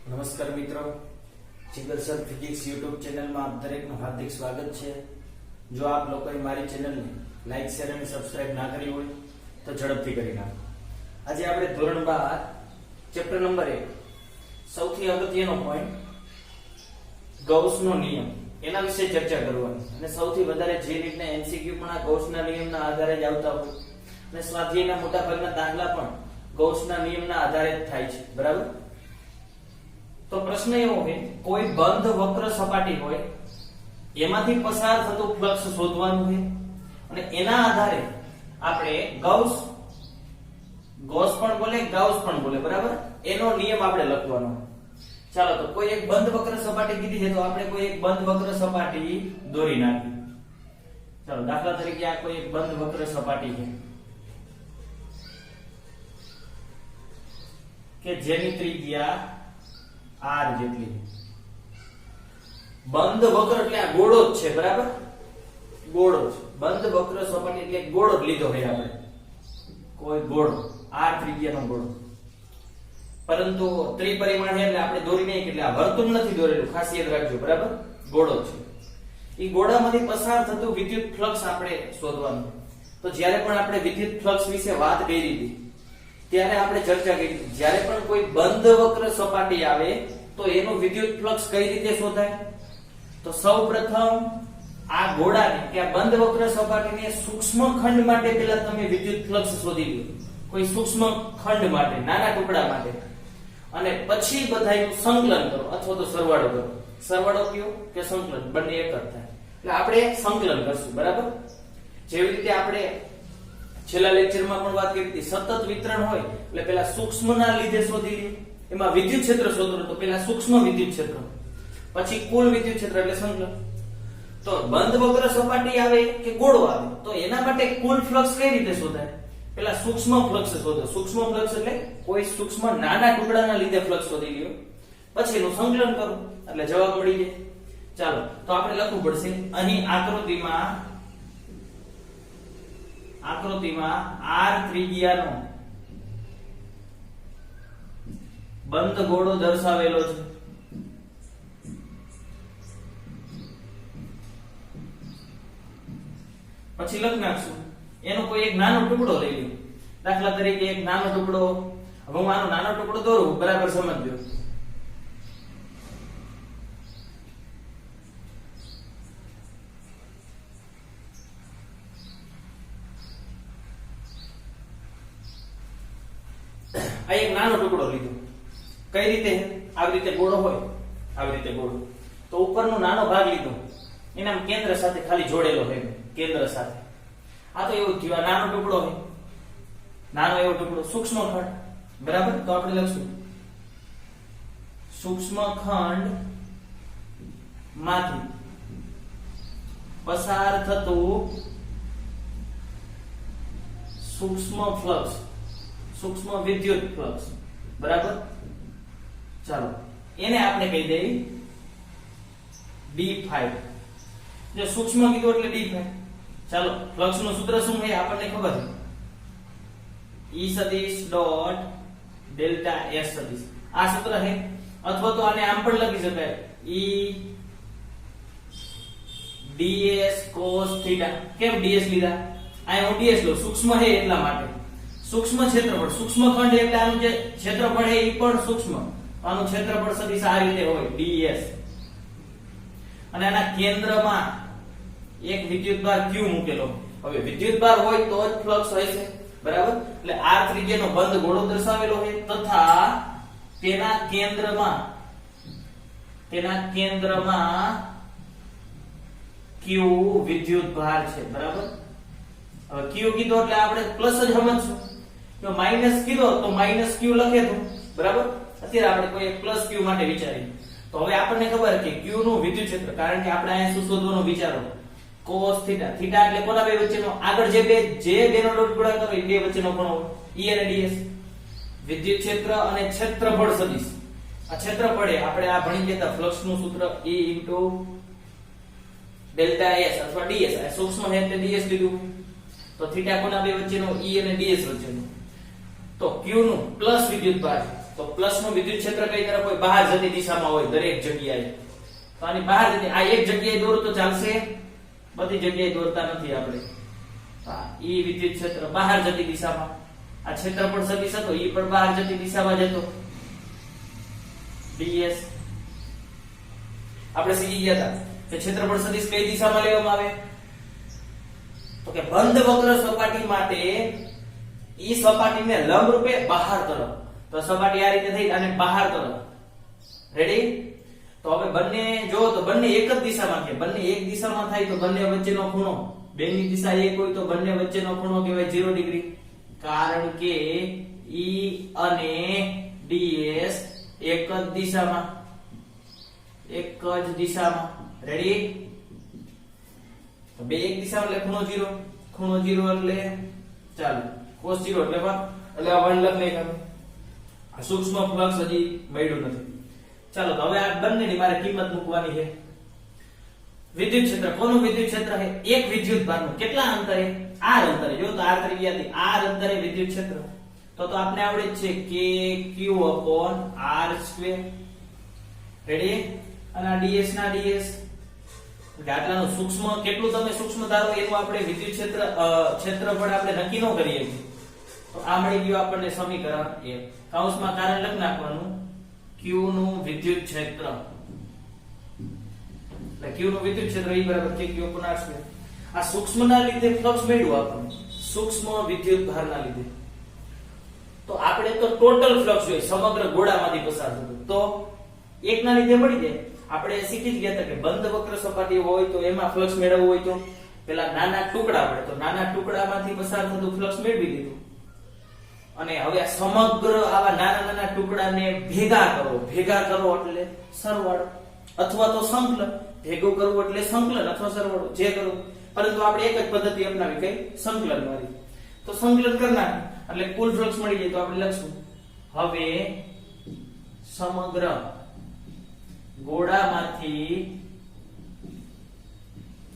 નમસ્કાર મિત્રો, જીગર sir physics YouTube ચેનલમાં આપ દરેકનું હાર્દિક સ્વાગત છે। જો આપ લોકોએ મારી ચેનલને લાઈક શેર અને સબસ્ક્રાઇબ ના કરી હોય તો ઝડપથી કરી નાખો। આજે આપણે ધોરણ 12 ચેપ્ટર નંબર 1 સૌથી અગત્યનો પોઈન્ટ ગૌસનો નિયમ એના વિશે ચર્ચા કરવાની અને સૌથી વધારે જે રીતના એમસીક્યુ પણ આ ગૌસના નિયમના આધારે જ આવતા હોય અને સ્વાધ્યાયના મોટાભાગના દાખલા પણ ગૌસના નિયમના આધારે જ થાય છે, બરાબર। તો પ્રશ્ન એવો છે, કોઈ બંધ વક્ર સપાટી હોય એમાંથી પસાર થતું ફ્લક્સ શોધવાનું છે અને એના આધારે આપણે ગૌસ પણ બોલે ગાઉસ પણ બોલે, બરાબર, એનો નિયમ આપણે લખવાનો। ચાલો તો કોઈ એક બંધ વક્ર સપાટી કીધી છે તો આપણે કોઈ એક બંધ વક્ર સપાટી દોરી નાખી। ચાલો દાખલા તરીકે આ કોઈ એક બંધ વક્ર સપાટી છે કે જેની ત્રિજ્યા r જેટલી। બંધ વક્ર એટલે આ ગોળો જ છે, બરાબર, ગોળો છે। બંધ વક્ર સપાટી એટલે ગોળો જ લીધો છે આપણે, કોઈ ગોળો r ત્રિજ્યાનો ગોળો, પરંતુ ત્રિપરિમાણ છે એટલે આપણે દોરી નહીં, એટલે આ વર્તુળ નથી દોરેલું, ખાસ યાદ રાખજો, બરાબર, ગોળો છે। એ ગોળામાંથી પસાર થતું વિદ્યુત ફ્લક્સ આપણે શોધવાનું। તો જ્યારે પણ આપણે વિદ્યુત ફ્લક્સ વિશે વાત કરી હતી ત્યારે આપણે ચર્ચા કરી, જ્યારે પણ કોઈ બંધ વક્ર સપાટી આવે તો એનું વિદ્યુત ફ્લક્સ કઈ રીતે શોધાય? તો સૌપ્રથમ આ ગોળાને કે આ બંધ વક્ર સપાટીને સૂક્ષ્મ ખંડ માટે પહેલા તમે વિદ્યુત ફ્લક્સ શોધી લો, કોઈ સૂક્ષ્મ ખંડ માટે, નાના ટુકડા માટે, અને પછી બધાયનું સંકલન કરો અથવા તો સરવાળો કરો। સરવાળો કયો કે સંકલન, બંને એક જ થાય, એટલે આપણે સંકલન કરશું, બરાબર। જેવી રીતે આપણે છેલ્લા લેક્ચરમાં પણ વાત કરી હતી, સતત વિતરણ હોય એટલે પહેલા સૂક્ષ્મના લીધે શોધી લ્યો, એમાં વિદ્યુત ક્ષેત્ર શોધો તો પહેલા સૂક્ષ્મ વિદ્યુત ક્ષેત્ર, પછી કુલ વિદ્યુત ક્ષેત્ર એટલે સંકલન। તો બંધ વક્ર સપાટી આવે કે ગોળો આવે તો એના માટે કુલ ફ્લક્સ કઈ રીતે શોધાય? પહેલા સૂક્ષ્મ ફ્લક્સ શોધો। સૂક્ષ્મ ફ્લક્સ એટલે કોઈ સૂક્ષ્મ નાના ટુકડાના લીધે ફ્લક્સ શોધી લ્યો, પછી એનું સંકલન કરો એટલે જવાબ મળી જાય। ચાલો તો આપણે લખવું પડશે, અહીં આકૃતિમાં r ત્રિજ્યાનો બંધ ગોળો દર્શાવેલો છે। પછી લખ નાખશું એનો કોઈ એક નાનો ટુકડો લઈ લો, દાખલા તરીકે એક નાનો ટુકડો, હવે હું આનો નાનો ટુકડો દોરું, બરાબર સમજજો। આ એક નાનો ટુકડો લીધો, કઈ રીતે? આવી રીતે ગોળો હોય, આવી રીતે ગોળો, તો ઉપરનો નાનો ભાગ લીધો, એના કેન્દ્ર સાથે ખાલી જોડેલો હોય, કેન્દ્ર સાથે। આ તો એવું થયું, આ નાનો ટુકડો હોય, નાનો એવો ટુકડો, સૂક્ષ્મ ખંડ, બરાબર। તો આપણે લખશું સૂક્ષ્મ ખંડ માંથી પસાર થતું સૂક્ષ્મ ફ્લક્સ, સૂક્ષ્મ વિદ્યુત ફ્લક્સ, બરાબર। ચાલો એને આપણે કહી દઈએ d5। જો સૂક્ષ્મ કીધું એટલે d5। ચાલો ફ્લક્સ નું સૂત્ર શું છે આપણને ખબર છે, E સદિશ ડોટ ડેલ્ટા S સદિશ, આ સૂત્ર છે। અથવા તો આને આમ પણ લખી શકાય, E ds cos થીટા। કેમ ds લીધા? આ હું ds લઉં, સૂક્ષ્મ છે એટલા માટે। સૂક્ષ્મ ક્ષેત્રફળ, સૂક્ષ્મ ખંડ એટલે આનું જે ક્ષેત્રફળ છે એ પણ સૂક્ષ્મ, આનું ક્ષેત્રફળ સદિશ આ રીતે હોય ds, અને આના કેન્દ્રમાં એક વિદ્યુતભાર q મૂકેલો। હવે વિદ્યુતભાર હોય તો જ ફ્લક્સ હોય છે, બરાબર। એટલે r ત્રિજ્યાનો બંધ ગોળો દર્શાવેલો છે તથા તેના કેન્દ્રમાં q વિદ્યુતભાર છે, બરાબર। હવે q કીધો એટલે આપણે પ્લસ જ સમજશું, જો માઈનસ કીધો તો માઈનસ q લખે તો, બરાબર। અત્યારે આપણે કોઈ પ્લસ q માટે વિચારીએ તો હવે આપણને ખબર કે q નું વિદ્યુત ક્ષેત્ર, કારણ કે આપણે અહીંયા શું શોધવાનું વિચારો, cos થીટા। થીટા એટલે કોના બે વચ્ચેનો, આગળ જે બેનો ડોટ ગુણાકાર હોય બે વચ્ચેનો ખૂણો E અને ds। વિદ્યુત ક્ષેત્ર અને ક્ષેત્રફળ સદિશ, આ ક્ષેત્રફળ આપણે આ ભણી ગયા ફ્લક્સ નું સૂત્ર E ડેલ્ટા S અથવા ds, આ સૂક્ષ્મ છે એટલે ds લીધું, તો થીટા કોના બે વચ્ચેનો E અને ds વચ્ચેનો। તો q નું પ્લસ વિદ્યુતભાર તો પ્લસ નું વિદ્યુત ક્ષેત્ર કઈ તરફ હોય? બહાર જતી દિશામાં હોય દરેક જગ્યાએ. તો આની બહાર જતી, આ એક જગ્યાએ દોરો તો ચાલશે, બધી જગ્યાએ દોરતા નથી આપણે. હા, ઈ વિદ્યુત ક્ષેત્ર બહાર જતી દિશામાં. આ ક્ષેત્રફળ સદિશ હતો, ઈ પણ બહાર જતી દિશામાં જતો. ds આપણે શીખી ગયા હતા કે ક્ષેત્રફળ સદિશ કઈ દિશામાં લેવામાં આવે? તો કે બંધ વક્ર સપાટી માટે ઈ સપાટીને લંબ રૂપે બહાર તરફ. તો સપાટી આ રીતે થઈ અને બહાર તરફ. રેડી? તો હવે બંને જો તો બંને એક જ દિશામાં કે બંને એક દિશામાં થાય તો બંને વચ્ચેનો ખૂણો, બેની દિશા એક હોય તો બંને વચ્ચેનો ખૂણો કહેવાય 0 ડિગ્રી. કારણ કે E અને ds એક જ દિશામાં, એક જ દિશામાં. રેડી? તો બે એક દિશામાં એટલે ખૂણો 0, ખૂણો 0 એટલે ચાલો cos 0 એટલે 1, એટલે આ 1 લખ નહીં. આ સૂક્ષ્મ ફ્લક્સ હજી મળ્યું નથી. ચાલો તો હવે આ બંનેની મારે કિંમત મૂકવાની છે. વિદ્યુત ક્ષેત્ર, કોનું વિદ્યુત ક્ષેત્ર છે? એક વિદ્યુત ભારનું. કેટલા અંતરે? r અંતરે. જો તો r ત્રિજ્યાથી r અંતરે વિદ્યુત ક્ષેત્ર. તો આપણે આવડે જ છે કે q/r². રેડી? અને આ ds ના ds એટલે આટલાનું સૂક્ષ્મ કેટલું તમે સૂક્ષ્મ ધારો એનું આપણે વિદ્યુત ક્ષેત્ર ક્ષેત્રફળ આપણે નક્કી ન કરીએ. તો આ મળી ગયું આપણને સમીકરણ 1. કૌંસમાં કારણ લખ નાખવાનું q નું વિદ્યુત ક્ષેત્ર. એટલે q નું વિદ્યુત ક્ષેત્ર E બરાબર k q/r². આ સૂક્ષ્મના લીધે ફ્લક્સ મળ્યું આપણને, સૂક્ષ્મ વિદ્યુત ભારના લીધે. તો આપણે તો ટોટલ ફ્લક્સ જોઈએ, સમગ્ર ગોળામાંથી પસાર થતું. તો એકના લીધે મળી જાય. આપણે શીખી જ ગયા હતા કે બંધ વક્ર સપાટી હોય તો એમાં ફ્લક્સ મેળવવું હોય તો પેલા નાના ટુકડા પડે, તો નાના ટુકડામાંથી પસાર થતું ફ્લક્સ મેળવી લીધું. અને હવે આ સમગ્ર આવા નાના નાના ટુકડાને ભેગા કરો એટલે સરવાળો અથવા તો સંકલન. ભેગું કરવું એટલે સંકલન અથવા સરવાળો, જે કરો. પરંતુ આપણે એક જ પદ્ધતિ અપનાવી, કઈ? સંકલન વાળી. તો સંકલન કરનાર એટલે કુલ ફ્લક્સ મળી જાય. તો આપણે લખશું હવે સમગ્ર ગોળામાંથી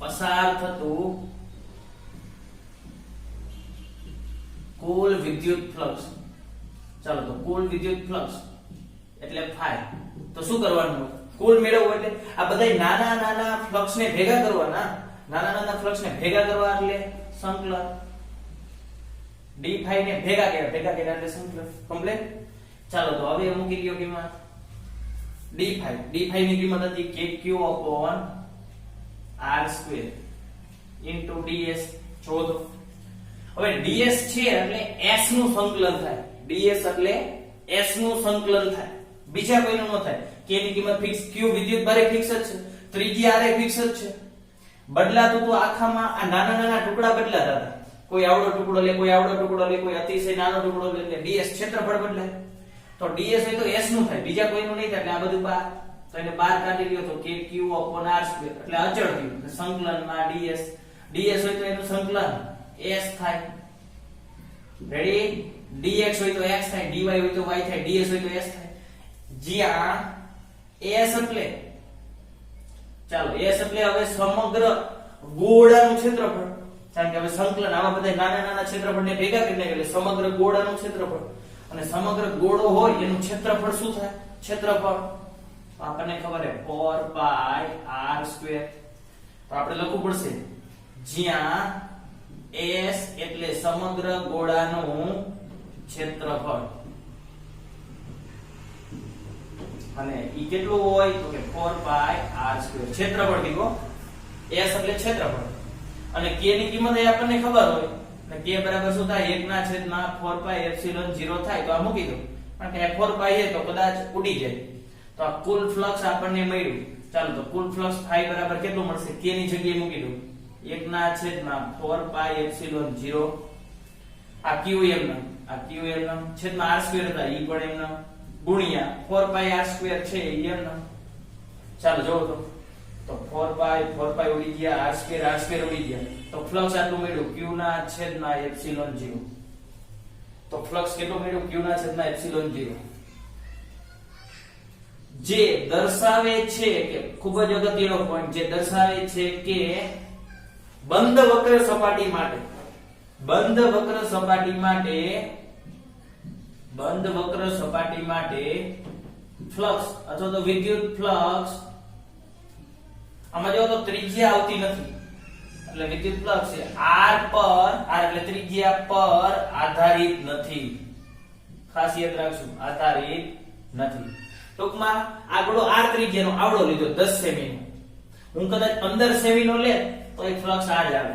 પસાર થતું કુલ વિદ્યુત ફ્લક્સ. ચાલો તો કુલ વિદ્યુત ફ્લક્સ એટલે phi. તો શું કરવાનું? કુલ મેળવવું એટલે આ બધા નાના નાના ફ્લક્સ ને ભેગા કરવાના. નાના નાના ફ્લક્સ ને ભેગા કરવા એટલે સંકલન. d phi ને ભેગા કર્યા એટલે સંકલન કમ્પ્લીટ. ચાલો તો હવે મૂકી દો કિંમત d phi ની કિંમત હતી k q/r² into ds. શોધો. હવે ds છે એટલે s નું સંકલન થાય. ds એટલે s નું સંકલન થાય, બીજા કોઈનું ન થાય. k ની કિંમત ફિક્સ, q વિદ્યુત ભારે ફિક્સ જ છે, ત્રિજ્યા r ફિક્સ જ છે. બદલાતું તો આખામાં આ નાના નાના ટુકડા બદલાતા હતા. કોઈ આવડો ટુકડો લે, કોઈ આવડો ટુકડો લે, કોઈ અતિશય નાનો ટુકડો લે, એટલે ds ક્ષેત્રફળ બદલાય. તો ds હોય તો s નું થાય, બીજા કોઈનું નહીં થાય. એટલે આ બધું બાર, તો એને બાર કાઢી લ્યો તો k q/r² એટલે અચળ થયું. સંકલનમાં ds હોય તો એનું સંકલન s થાય. રેડી? dx હોય તો x થાય, dy હોય તો y થાય, ds હોય તો s થાય. જ્યાં s એટલે ચાલો s એટલે હવે સમગ્ર ગોળાનું ક્ષેત્રફળ. કારણ કે હવે સંકલન આવા બધા નાના નાના ક્ષેત્રફળને ભેગા કરીને એટલે સમગ્ર ગોળાનું ક્ષેત્રફળ. અને સમગ્ર ગોળો હોય એનું ક્ષેત્રફળ શું થાય? ક્ષેત્રફળ આપણને ખબર છે 4πr². તો આપણે લખવું પડશે જ્યાં s એટલે સમગ્ર ગોળાનું ક્ષેત્રફળ. અને ઈ કેટલું હોય તો કે 4πr². ક્ષેત્રફળ કીધું, s એટલે ક્ષેત્રફળ. અને k ની કિંમત આપણને ખબર હોય. k બરાબર શું થાય? 1/4πε0 થાય. તો આ મૂકી દો, કારણ કે 4π છે તો કદાચ ઉડી જાય. તો આ કુલ ફ્લક્સ આપણને મળ્યું. ચાલો તો કુલ ફ્લક્સ phi બરાબર કેટલું મળશે? k ની જગ્યાએ મૂકી દો 1/4πε0. આ qm ના છેદમાં r² હતા, ઈ પણ એમના ગુણ્યા 4πr² છે ઈ એમના. ચાલો જોવો તો 4π ઉડી ગયા, r² ઉડી ગયા. તો ફ્લક્સ આટલું મળ્યું q ના છેદમાં ε0. તો ફ્લક્સ કેટલું મળ્યું? q ના છેદમાં ε0. જે દર્શાવે છે કે ખૂબ જ અગત્યનો પોઈન્ટ, જે દર્શાવે છે કે બંધ વક્ર સપાટી માટે બંધ વક્ર સપાટી માટે ફ્લક્સ અથવા તો વિદ્યુત ફ્લક્સ, આમાં જો તો ત્રિજ્યા આવતી નથી એટલે વિદ્યુત ફ્લક્સ એ r એટલે ત્રિજ્યા પર આધારિત નથી. ખાસ યાદ રાખજો, આધારિત નથી. ટૂંકમાં આગળો r ત્રિજ્યાનો આવડો લીધો 10 સેમી નો. હું કદાચ 15 સેમી નો લે તો એક ફ્લક્સ આ જ આવે.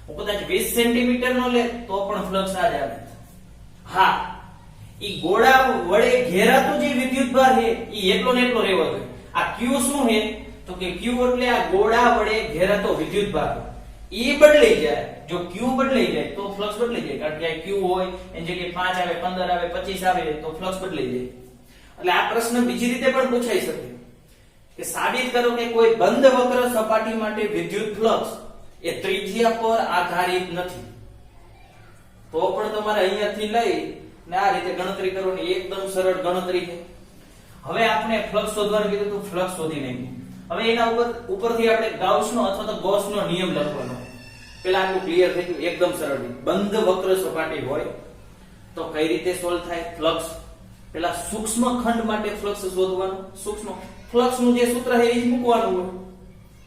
હું કદાચ 20 સેન્ટીમીટર નો લે તો પણ ફ્લક્સ આ જ આવે. હા, ઈ ગોળા વડે ઘેરાતો જે વિદ્યુતભાર છે ઈ એટલો ને એટલો રહેવો જોઈએ. આ q શું છે તો કે q એટલે આ ગોળા વડે ઘેરાતો વિદ્યુતભાર. ઈ બદલાઈ જાય, જો q બદલાઈ જાય તો ફ્લક્સ બદલાઈ જાય. કારણ કે આ q હોય એની જગ્યાએ 5 આવે, 15 આવે, 25 આવે તો ફ્લક્સ બદલાઈ જાય. એટલે આ પ્રશ્ન બીજી રીતે પણ પૂછાઈ શકે કે સાબિત કરો કે કોઈ બંધ વક્ર સપાટી માટે વિદ્યુત ફ્લક્સ એ ત્રિજ્યા પર આધારિત નથી. તો પણ તમારે અહીંયાથી લઈ ને આ રીતે ગણતરી કરવાની એકદમ સરળ ગણતરી છે. હવે આપણે ફ્લક્સ શોધવાનું કીધું તો ફ્લક્સ શોધી નાખ્યું. હવે એના ઉપરથી આપણે ગાઉસનો અથવા તો ગૌસનો નિયમ લખવાનો. પેલા આટલું ક્લિયર થઈ ગયું, એકદમ સરળ. બંધ વક્ર સપાટી હોય તો કઈ રીતે સોલ્વ થાય ફ્લક્સ? પેલા સૂક્ષ્મ ખંડ માટે ફ્લક્સ શોધવાનું. સૂક્ષ્મ ફ્લક્સ નું જે સૂત્ર છે એ જ મૂકવાનું હોય.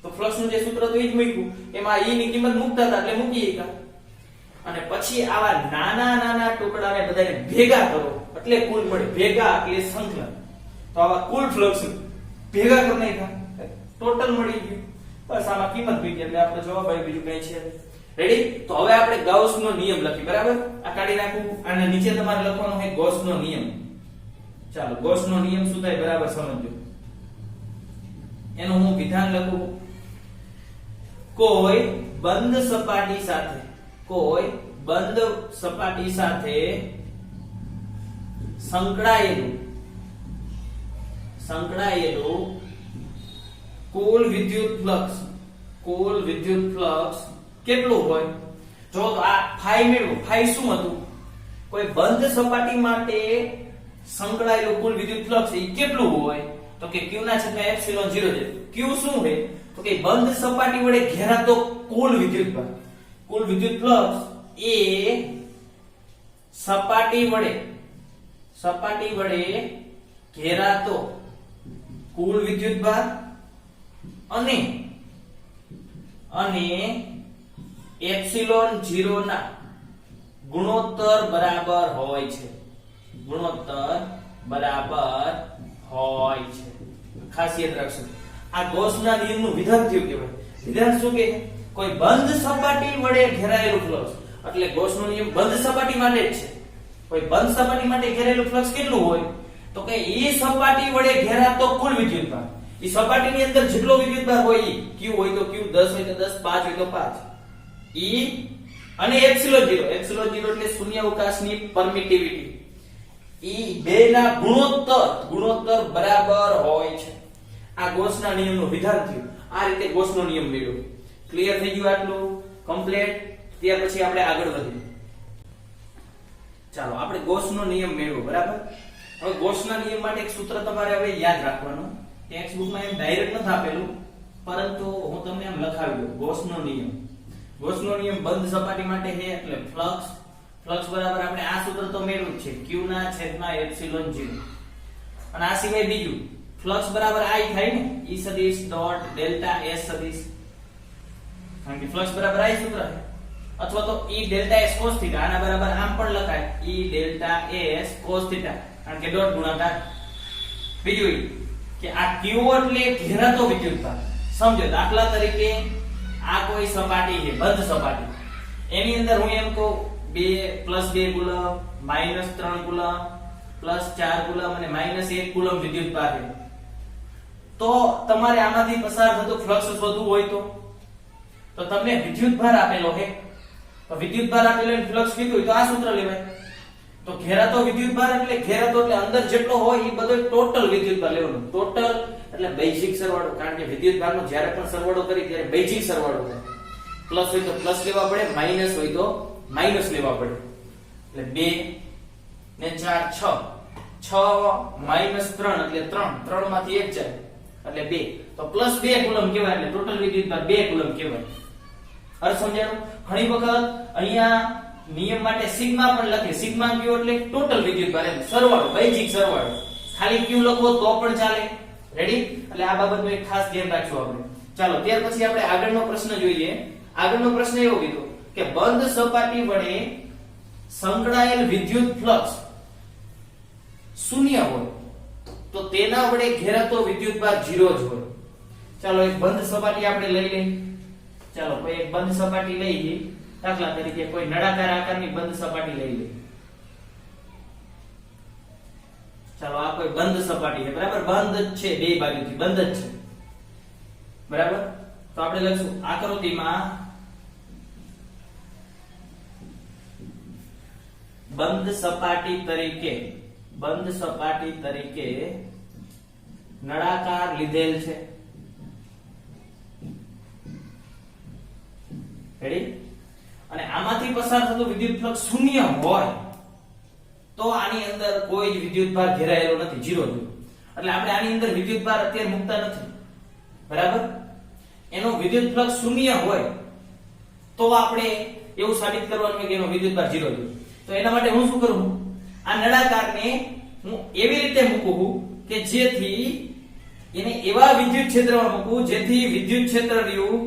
તો ફ્લક્સ નું જે સૂત્ર તો એ જ મૂક્યું, એમાં e ની કિંમત મૂકતા હતા એટલે મૂકી દીધા. અને પછી આવા નાના નાના ટુકડાને બધાને ભેગા કરો એટલે કુલ મળે. ભેગા એટલે સંકલન. તો આવા કુલ ફ્લક્સ ભેગા કરી નાખ્યા, ટોટલ મળી ગયું. બસ આમાં કિંમત મૂકી એટલે આપણો જવાબ આવી, બીજું કઈ છે. રેડી? તો હવે આપણે ગાઉસનો નિયમ લખી. બરાબર? આ કાઢી નાખું અને નીચે તમારે લખવાનો છે ગૌસનો નિયમ. ચાલો, ગૌસનો નિયમ શું થાય બરાબર સમજો. એનું હું વિધાન લખું. કોઈ બંધ સપાટી સાથે સંકળાયેલું કુલ વિદ્યુત ફ્લક્સ કેટલું હોય? જો તો આ ફાઈ મેળવો. ફાઈ શું હતું? કોઈ બંધ સપાટી માટે સંકળાયેલું કુલ વિદ્યુત ફ્લક્સ એ કેટલું હોય? તો કે q ના છેદમાં એપ્સિલોન 0 છે. q શું છે? તો કે બંધ સપાટી વડે ઘેરાતો કુલ વિદ્યુતભાર. કુલ વિદ્યુત ફ્લક્સ એ સપાટી વડે ઘેરાતો કુલ વિદ્યુતભાર અને એપ્સિલોન 0 ના ગુણોત્તર બરાબર હોય છે. ખાસ યાદ રાખજો, આ ગૌસના નિયમનું વિધાન થયું કહેવાય. વિધાન શું કે? કોઈ બંધ સપાટી વડે ઘેરાયેલું ફ્લક્સ. એટલે ગૌસનો નિયમ બંધ સપાટી માટે જ છે. કોઈ બંધ સપાટી માટે ઘેરાયેલું ફ્લક્સ કેટલું હોય? તો કે ઈ સપાટી વડે ઘેરાતો કુલ વિદ્યુતભાર. ઈ સપાટીની અંદર જેટલો વિદ્યુતભાર હોય ઈ q હોય તો q, 10 હોય તો 10, 5 હોય તો 5. ઈ અને એપ્સિલોન 0 એટલે શૂન્યાવકાશની પરમિટિવિટી. ઈ બેના ગુણોત્તર બરાબર હોય છે. આ ગૌસના નિયમનું વિધાન થયું. આ રીતે ગૌસનો નિયમ મેળવ્યો. ક્લિયર થઈ ગયું આટલું કમ્પ્લીટ? ત્યાર પછી આપણે આગળ વધીએ. ચાલો, આપણે ગૌસનો નિયમ મેળવ્યો. બરાબર? હવે ગૌસના નિયમ માટે એક સૂત્ર તમારે હવે યાદ રાખવાનું. ટેક્સ્ટ બુકમાં એમ ડાયરેક્ટ નથી આપેલું, પરંતુ હું તમને એમ લખાવી દઉં. ગૌસનો નિયમ બંધ સપાટી માટે છે એટલે ફ્લક્સ બરાબર આપણે આ સૂત્ર તો મેળવ્યું છે, q ના છેદમાં એપ્સિલોન 0. અને આ સિવાય બીજું ફ્લક્સ બરાબર I થાય ને, E સદિશ ડોટ ડેલ્ટા S સદિશ. કારણ કે ફ્લક્સ બરાબર I સૂત્ર છે. અથવા તો E ડેલ્ટા S cos θ. આના બરાબર આમ પણ લખાય, E ડેલ્ટા S cos θ. કારણ કે ડોટ ગુણાકાર. બીજું કે આ q એટલે ઘેરાતો વિદ્યુતભાર. સમજો, દાખલા તરીકે આ કોઈ સપાટી છે, બંધ સપાટી. એની અંદર હું એમ કહું +2 કુલમ, -3 કુલમ, +4 કુલમ અને -1 કુલમ વિદ્યુતભાર છે. તો તમારે આમાંથી પસાર થતો ફ્લક્સ શોધવું હોય તો તમને વિદ્યુતભાર આપેલો છે. તો વિદ્યુતભાર આપેલો અને ફ્લક્સ કીધું હોય તો આ સૂત્ર લેવાય. તો ઘેરાતો વિદ્યુતભાર એટલે અંદર જેટલો હોય એ બધો ટોટલ વિદ્યુતભાર લેવાનો. ટોટલ એટલે બેઝિક સરવાળો. કારણ કે વિદ્યુતભારનો જ્યારે પણ સરવાળો કરી ત્યારે બેઝિક સરવાળો થાય. પ્લસ હોય તો પ્લસ લેવા પડે, માઈનસ હોય તો માઈનસ લેવા પડે. એટલે 2 ને 4 6 -3 એટલે 3 માંથી 1 જાય એટલે 2. તો +2 કુલમ કહેવાય. એટલે ટોટલ વિદ્યુતભાર 2 કુલમ કહેવાય. અર્થ સમજાયો? ઘણી વખત અહીંયા નિયમ માટે સિગ્મા પણ લખીએ. સિગ્મા ક્યુ એટલે ટોટલ વિદ્યુતભાર, એમ સરવાળો, બેઝિક સરવાળો. ખાલી ક્યુ લખો તો પણ ચાલે. રેડી? એટલે આ બાબતનું એક ખાસ ધ્યાન રાખજો આપણે. ચાલો ત્યાર પછી આપણે આગળનો પ્રશ્ન જોઈએ. આગળનો પ્રશ્ન એવો કીધો કે બંધ સપાટી વડે સંકળાયેલ વિદ્યુત ફ્લક્સ શૂન્ય હોય તો તેના વડે ઘેરાતો વિદ્યુતભાર 0 જ હોય. ચાલો એક બંધ સપાટી આપણે લઈ લઈએ. ચાલો કોઈ એક બંધ સપાટી લઈ લઈએ. દાખલા તરીકે કોઈ નળાકાર આકારની બંધ સપાટી લઈ લઈએ. ચાલો આ કોઈ બંધ સપાટી છે, બરાબર? બંધ જ છે, બે બાજુથી બંધ જ છે, બરાબર? તો આપણે લખશું આકૃતિમાં બંધ સપાટી તરીકે નળાકાર લીધેલ છે. રેડી? અને આમાંથી પસાર થતું વિદ્યુત ફ્લક્સ શૂન્ય હોય તો આની અંદર કોઈ જ વિદ્યુતભાર ઘેરાયેલો નથી, 0 0. એટલે આપણે આની અંદર વિદ્યુતભાર અત્યારે મૂકતા નથી, બરાબર? એનો વિદ્યુત ફ્લક્સ શૂન્ય હોય તો આપણે એવું સાબિત કરવાનું કે એનો વિદ્યુતભાર 0 0. તો એના માટે હું શું કરું? આ નળાકારને હું એવી રીતે મૂકું કે જેથી એને એવા વિદ્યુત ક્ષેત્રમાં મૂકું જેથી વિદ્યુત ક્ષેત્ર રહ્યું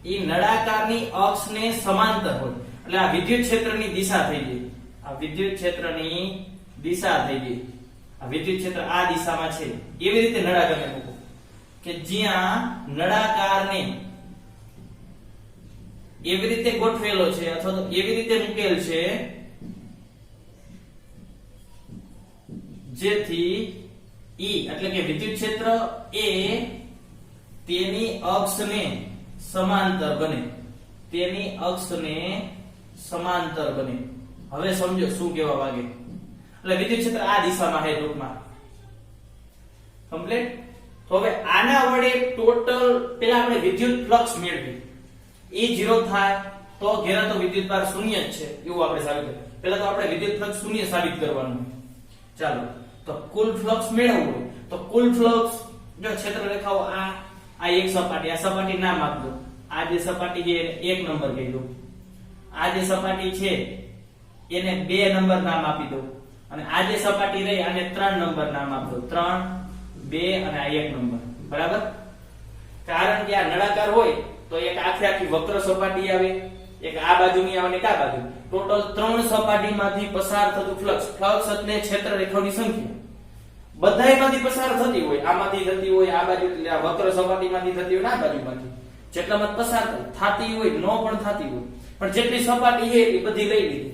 એ નળાકારની અક્ષને સમાંતર હોય. એટલે આ વિદ્યુત ક્ષેત્રની દિશા થઈ ગઈ. આ વિદ્યુત ક્ષેત્રની દિશા થઈ ગઈ. આ વિદ્યુત ક્ષેત્ર આ દિશામાં છે. એવી રીતે નળાકારને મૂકું કે જ્યાં નળાકારને એવી રીતે ગોઠવેલો છે અથવા તો એવી રીતે મૂકેલ છે જેથી E એટલે કે વિદ્યુત ક્ષેત્ર એ તેની અક્ષને સમાંતર બને. તેની અક્ષને સમાંતર બને. હવે સમજો શું કહેવા માંગે. એટલે વિદ્યુત ક્ષેત્ર આ દિશામાં છે ટૂંકમાં. કમ્પ્લીટ? તો હવે આના વડે ટોટલ પેલા આપણે વિદ્યુત ફ્લક્સ મેળવી. E 0 થાય તો ઘેરાતો વિદ્યુતભાર શૂન્ય જ છે એવું આપણે સાબિત કરીએ. પહેલા તો આપણે વિદ્યુત ફ્લક્સ શૂન્ય સાબિત કરવાનું. ચાલો તો કુલ ફ્લક્સ મેળવવું હોય તો કુલ ફ્લક્સ જો ક્ષેત્ર રેખાઓ આ એક સપાટી, આ સપાટી નામ આપી દો. આ જે સપાટી છે એને 1 નંબર કહી દો. આ જે સપાટી છે એને 2 નંબર નામ આપી દો. અને આ જે સપાટી રહી આને 3 નંબર નામ આપી દો. 3 2 અને આ 1 નંબર, બરાબર? કારણ કે આ નળાકાર હોય તો એક આખી વક્ર સપાટી આવે, એક આ બાજુની આવે ને એક આ બાજુ. ટોટલ 3 સપાટીમાંથી પસાર થતું ફ્લક્સ એટલે ક્ષેત્ર રેખાઓની સંખ્યા બધાયમાંથી પસાર થતી હોય. આમાંથી થતી હોય, આ બાજુ એટલે આ વક્ર સપાટીમાંથી થતી હોય, આ બાજુમાંથી જેટલામાં પસાર થતી હોય, નો પણ થતી હોય, પણ જેટલી સપાટી છે એ બધી લઈ લીધી.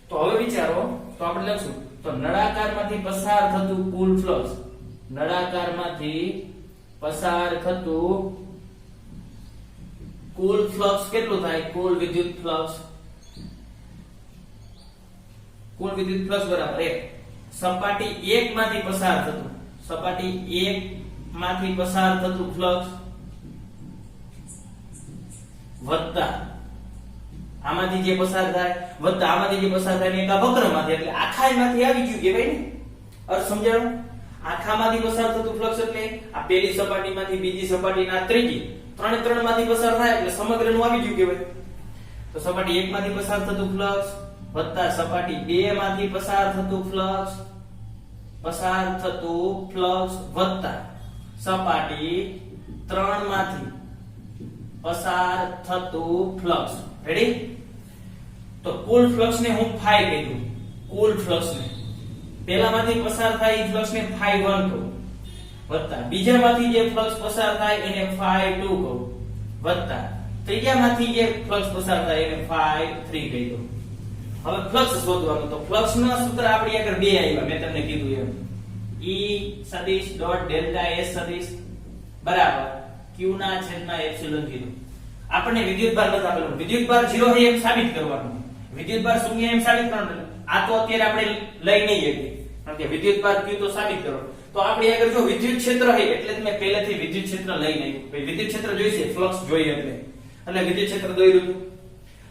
તો હવે વિચારો, તો આપણે લખશું તો નળાકારમાંથી પસાર થતું કુલ ફ્લક્સ, નળાકારમાંથી પસાર થતું કુલ ફ્લક્સ કેટલું થાય? કુલ વિદ્યુત ફ્લક્સ બરાબર 1. સપાટી 1 માંથી પસાર થતું, સપાટી 1 માંથી પસાર થતું ફ્લક્સ વત્તા આમાંથી જે પસાર થાય, વત્તા આમાંથી જે પસાર થાય ને એક આ વક્રમાંથી, એટલે આખામાંથી આવી ગયું કે ભાઈ ને અર્થ સમજાણો? આખામાંથી પસાર થતું ફ્લક્સ એટલે આ પહેલી સપાટીમાંથી બીજી સપાટીના ત્રીજી, 3 માંથી પસાર થાય એટલે સમગ્રનું આવી ગયું કે ભાઈ. તો સપાટી 1 માંથી પસાર થતું ફ્લક્સ વત્તા સપાટી 2 માંથી પસાર થતું ફ્લક્સ વત્તા સપાટી 3 માંથી પસાર થતું ફ્લક્સ. રેડી? તો કુલ ફ્લક્સ ને હું ફાઈ કીધું. કુલ ફ્લક્સ ને પહેલામાંથી પસાર થાય એ ફ્લક્સ ને ફાઈ 1 કહું, વત્તા બીજામાંથી જે ફ્લક્સ પસાર થાય એને ફાઈ 2 કહું, વત્તા ત્રીજામાંથી જે ફ્લક્સ પસાર થાય એને ફાઈ 3 કહી દઉં. હવે ફ્લક્સ શોધવાનું. તો ફ્લક્સ નું સૂત્ર આપણી આગળ બે આવ્યા, મેં તમને કીધું એમ. E સદિશ ડોટ ડેલ્ટા S સદિશ બરાબર q ના છેદમાં એપ્સિલોન 0. આપણને વિદ્યુતભાર નથી આપેલો, વિદ્યુતભાર 0 છે એમ સાબિત કરવાનું, વિદ્યુતભાર 0 એમ સાબિત કરવાનું. આ તો અત્યારે આપણે લઈ નહીં શકીએ કારણ કે વિદ્યુતભાર q તો સાબિત કરો. તો આપણી આગળ જો વિદ્યુત ક્ષેત્ર છે એટલે તમે પહેલેથી વિદ્યુત ક્ષેત્ર લઈ નહીં. વિદ્યુત ક્ષેત્ર જોઈશે, ફ્લક્સ જોઈએ એટલે વિદ્યુત ક્ષેત્ર દોર્યું.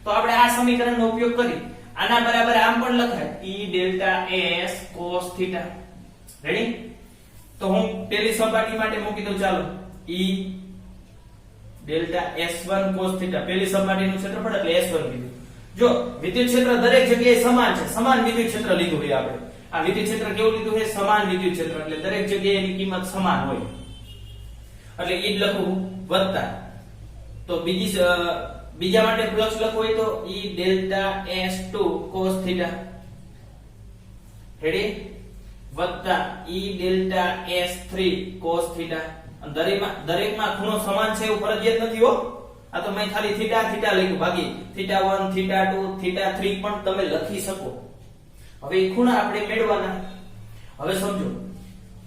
તો આપણે આ સમીકરણનો ઉપયોગ કરી આના બરાબર આમ પણ લખાય E delta S cos θ. Ready? તો હું પેલી સપાટી માટે મૂકી દઉં. ચાલો E ડેલ્ટા S1 cos θ પેલી સપાટીનું ક્ષેત્રફળ એટલે S1 કીધું. જો વિદ્યુત ક્ષેત્ર દરેક જગ્યાએ સમાન છે, સમાન વિદ્યુત ક્ષેત્ર લીધું હોય આપણે. આ વિદ્યુત ક્ષેત્ર કેવું લીધું છે? સમાન વિદ્યુત ક્ષેત્ર, એટલે દરેક જગ્યાએ એની કિંમત સમાન હોય. એટલે ઈ જ લખવું વત્તા. તો બીજા માટે ફ્લક્સ લખવું હોય તો E delta S2 cos theta ready વત્તા E delta S3 cos theta. દરેકમાં ખૂણો સમાન છે એવું ફરજિયાત નથી હો. આ તો મેં ખાલી થીટા થીટા લખ્યું, બાકી થીટા 1 થીટા 2 થીટા 3 પણ તમે લખી શકો. હવે એ ખૂણા આપણે મેળવવાના. હવે સમજો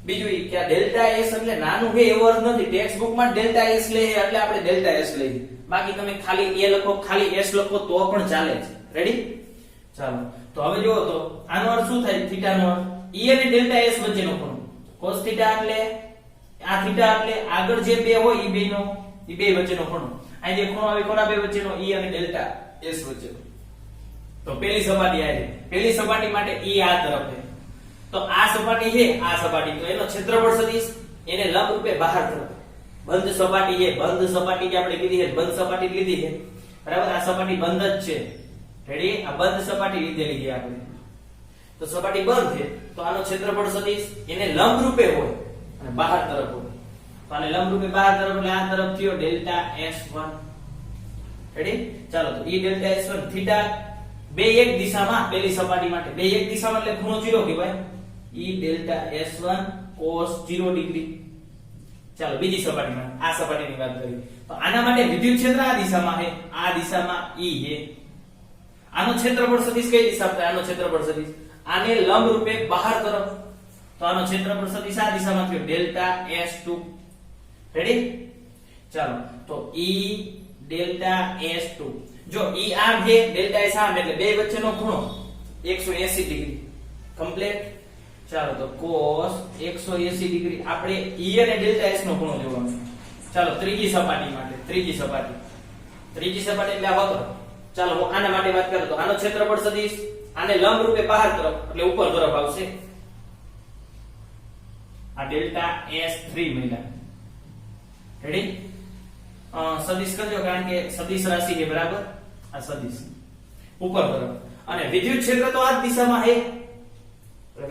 બીજું કે આ ડેલ્ટા S એટલે નાનું છે એવો અર્થ નથી. ટેક્સ્ટ બુકમાં ડેલ્ટા S લે એટલે આપણે ડેલ્ટા S લઈએ. બાકી તમે ખાલી A લખો, ખાલી S લખો તો પણ ચાલે છે. રેડી? ચાલો તો હવે જુઓ તો આનો અર્થ શું થાય? થીટા નો અર્થ E અને ડેલ્ટા S વચ્ચેનો ખૂણો. cos થીટા એટલે આ થીટા એટલે આગળ જે બે હોય એ બે વચ્ચેનો ખૂણો. અહીં જે ખૂણો આવે કોના બે વચ્ચેનો? E અને ડેલ્ટા S વચ્ચેનો. તો પહેલી સપાટી આ છે. પહેલી સપાટી માટે E આ તરફ છે. તો આ સપાટી છે, આ સપાટી, તો એનો ક્ષેત્રફળ સદિશ એને લંબ રૂપે બહાર તરફ. બંધ સપાટી છે, બંધ સપાટી જે આપણે કીધી છે, બંધ સપાટી લીધી છે બરાબર. આ સપાટી બંધ જ છે. રેડી? આ બંધ સપાટી લીધેલી છે આપણે. તો સપાટી બંધ છે તો આનો ક્ષેત્રફળ સદિશ એને લંબ રૂપે હોય અને બહાર તરફ હોય. તો આને લંબ રૂપે બહાર તરફ એટલે આ તરફ થયો ડેલ્ટા S1. રેડી? ચાલો તો E ડેલ્ટા S1 થીટા બે એક દિશામાં, પહેલી સપાટી માટે બે એક દિશામાં એટલે ખૂણો 0 કહેવાય. E delta S1 cos 0 degree. ચાલો બીજી સપાટીમાં, આ સપાટીની વાત કરીએ તો આના માટે વિદ્યુત ક્ષેત્ર આ દિશામાં છે, આ દિશામાં E છે. આનો ક્ષેત્રફળ સદિશ કઈ દિશા પર? આનો ક્ષેત્રફળ સદિશ આને લંબ રૂપે બહાર તરફ. તો આનો ક્ષેત્રફળ સદિશ આ દિશામાં થયો ડેલ્ટા S2. રેડી? ચાલો તો E ડેલ્ટા S2 જો E આમ છે, ડેલ્ટા S આમ, એટલે બે વચ્ચેનો ખૂણો 180 ડિગ્રી કમ્પ્લીટ. ચાલો તો cos 180 ડિગ્રી. આપણે E અને ડેલ્ટા S નો ખૂણો જોવાનો. ચાલો ત્રીજી સપાટી માટે, ત્રીજી સપાટી એટલે આ વક્ર. ચાલો હું આના માટે વાત કરું તો આનો ક્ષેત્રફળ સદિશ આને લંબ રૂપે બહાર તરફ એટલે ઉપર તરફ આવશે. આ ડેલ્ટા S3 મળ્યા. રેડી? સદિશ કરજો કારણ કે સદિશ રાશિ છે બરાબર. આ સદિશ ઉપર તરફ અને વિદ્યુત ક્ષેત્ર તો આ દિશામાં છે.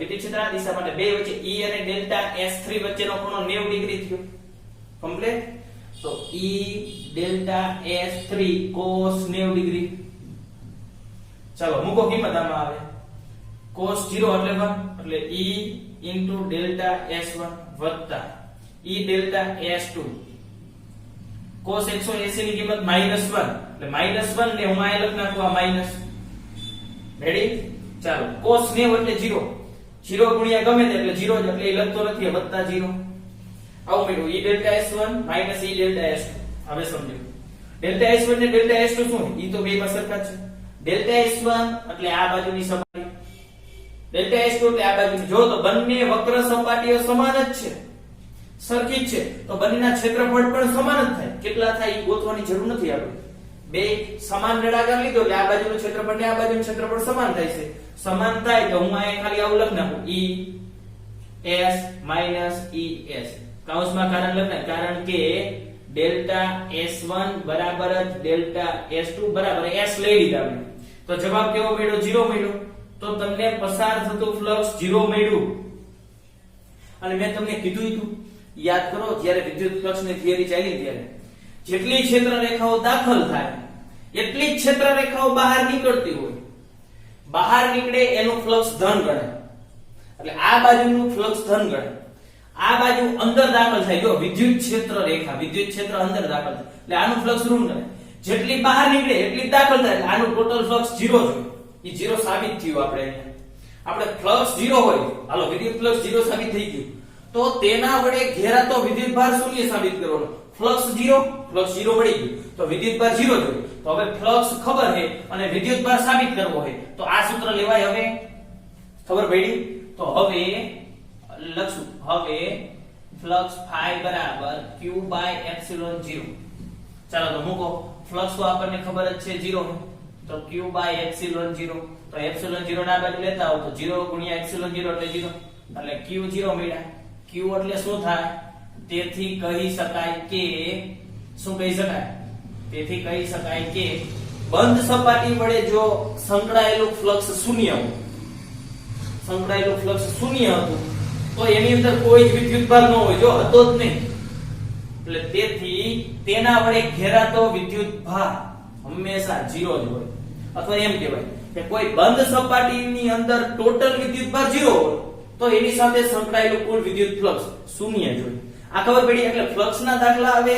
વિદ્યુત ક્ષેત્ર આ દિશા માટે બે વચ્ચે E અને ડેલ્ટા S3 વચ્ચેનો ખૂણો 90 ડિગ્રી થયો કમ્પ્લીટ. તો E delta S3 cos 90 degree. ચાલો મૂકો કિંમત આમાં આવે. cos 0 એટલે 1 એટલે E into ડેલ્ટા S1 વત્તા E ડેલ્ટા S2 cos 180 ની કિંમત -1 એટલે -1 ને હું આ લખ નાખું આ માઈનસ. રેડી? ચાલો cos 90 એટલે 0 0 ગુણ્યા ગમે તે એટલે 0 જ, એટલે એ લખતો નથી, વત્તા 0 આવું મળ્યું. E delta S1 minus E delta S2. હવે સમજો ડેલ્ટા S1 ને ડેલ્ટા S2 શું? ઈ તો બેમાં સરખા છે. ડેલ્ટા S1 એટલે આ બાજુની સપાટી, ડેલ્ટા S2 એટલે આ બાજુની. જો તો બંને વક્ર સપાટીઓ સમાન જ છે, સરખી જ છે, તો બંનેના ક્ષેત્રફળ પણ સમાન જ થાય. કેટલા થાય એ ગોતવાની જરૂર નથી આપણે. બે સમાન નળાકાર લીધો એટલે આ બાજુનું ક્ષેત્રફળ ને આ બાજુનું ક્ષેત્રફળ સમાન થાય છે. સમાન થાય તો હું અહીંયા ખાલી આવું લખ નાખું E S minus E S કૌંસમાં કારણ લખાય, કારણ કે ડેલ્ટા S1 બરાબર જ ડેલ્ટા S2 બરાબર S લઈ લીધા આપણે. તો જવાબ કેવો મળ્યો? 0 મળ્યો. તો તમને પસાર થતું ફ્લક્સ 0 મળ્યું. અને મેં તમને કીધું હતું, યાદ કરો જ્યારે વિદ્યુત ફ્લક્સની થિયરી ચાલી ત્યારે જેટલી ક્ષેત્ર રેખાઓ દાખલ થાય એટલી જ ક્ષેત્ર રેખાઓ બહાર નીકળતી હોય. બહાર નીકળે એનું ફ્લક્સ ધન ગણાય. એટલે આ બાજુનું ફ્લક્સ ધન ગણાય. આ બાજુ અંદર દાખલ થાય. જો વિદ્યુત ક્ષેત્ર રેખા, વિદ્યુત ક્ષેત્ર અંદર દાખલ થાય એટલે આનું ફ્લક્સ ઋણ ગણાય. જેટલી બહાર નીકળે એટલી જ દાખલ થાય એટલે આનું ટોટલ ફ્લક્સ 0 જોઈએ. એ 0 સાબિત થયું. આપણે ફ્લક્સ 0 હોય, હાલો વિદ્યુત ફ્લક્સ 0 સાબિત થઈ ગયું, તો તેના વડે ઘેરાતો વિદ્યુત ભાર શૂન્ય સાબિત કરવાનો. ફ્લક્સ 0 મળી ગયું તો વિદ્યુત ભાર 0 જોઈએ. તો હવે ફ્લક્સ ખબર છે અને વિદ્યુત ભાર સાબિત કરવો છે તો આ સૂત્ર લેવાય. હવે ખબર પડી? તો હવે લખશું, હવે ફ્લક્સ phi બરાબર q/ε0. ચાલો તો મૂકો. ફ્લક્સ તો આપણને ખબર જ છે 0 તો q/ε0. તો ε0 ના બાજુ લેતા આવો તો 0 ગુણ્યા ε0 એટલે 0 એટલે q0 મળ્યા. q એટલે શું થાય? તેથી કહી શકાય કે શું કહી શકાય? તેથી કહી શકાય કે બંધ સપાટી વડે જો સંકળાયેલું ફ્લક્સ શૂન્ય હોય, સંકળાયેલું ફ્લક્સ શૂન્ય હતું તો એની અંદર કોઈ જ વિદ્યુતભાર ન હોય, જો હતો જ નહીં. એટલે તેથી તેના વડે ઘેરાતો વિદ્યુતભાર હંમેશા 0 જ હોય. અથવા એમ કહેવાય કે કોઈ બંધ સપાટીની અંદર ટોટલ વિદ્યુતભાર 0 હોય તો એની સાથે સંકળાયેલું કુલ વિદ્યુત ફ્લક્સ શૂન્ય જ હોય. આ ખબર પડી. એટલે ફ્લક્સના દાખલા આવે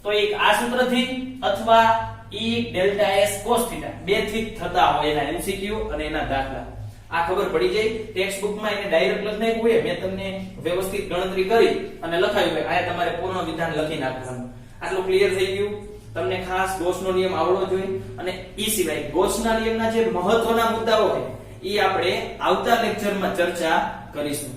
તો એક આ સૂત્રથી અથવા E ડેલ્ટા S cos θ બે થી થતા હોય એના MCQ અને એના દાખલા. આ ખબર પડી જાય. ટેક્સ્ટ બુકમાં એને ડાયરેક્ટ લખી નાખ્યું હોય, મેં તમને વ્યવસ્થિત ગણતરી કરી અને લખાયું હોય. આ તમારે પૂર્ણ વિધાન લખી નાખવાનું. આટલું ક્લિયર થઈ ગયું. તમને ખાસ ગૌસનો નિયમ આવડવો જોઈએ. અને ઈ સિવાય ગૌસના નિયમના જે મહત્વના મુદ્દાઓ હોય ઈ આપણે આવતા લેક્ચરમાં ચર્ચા કરીશું.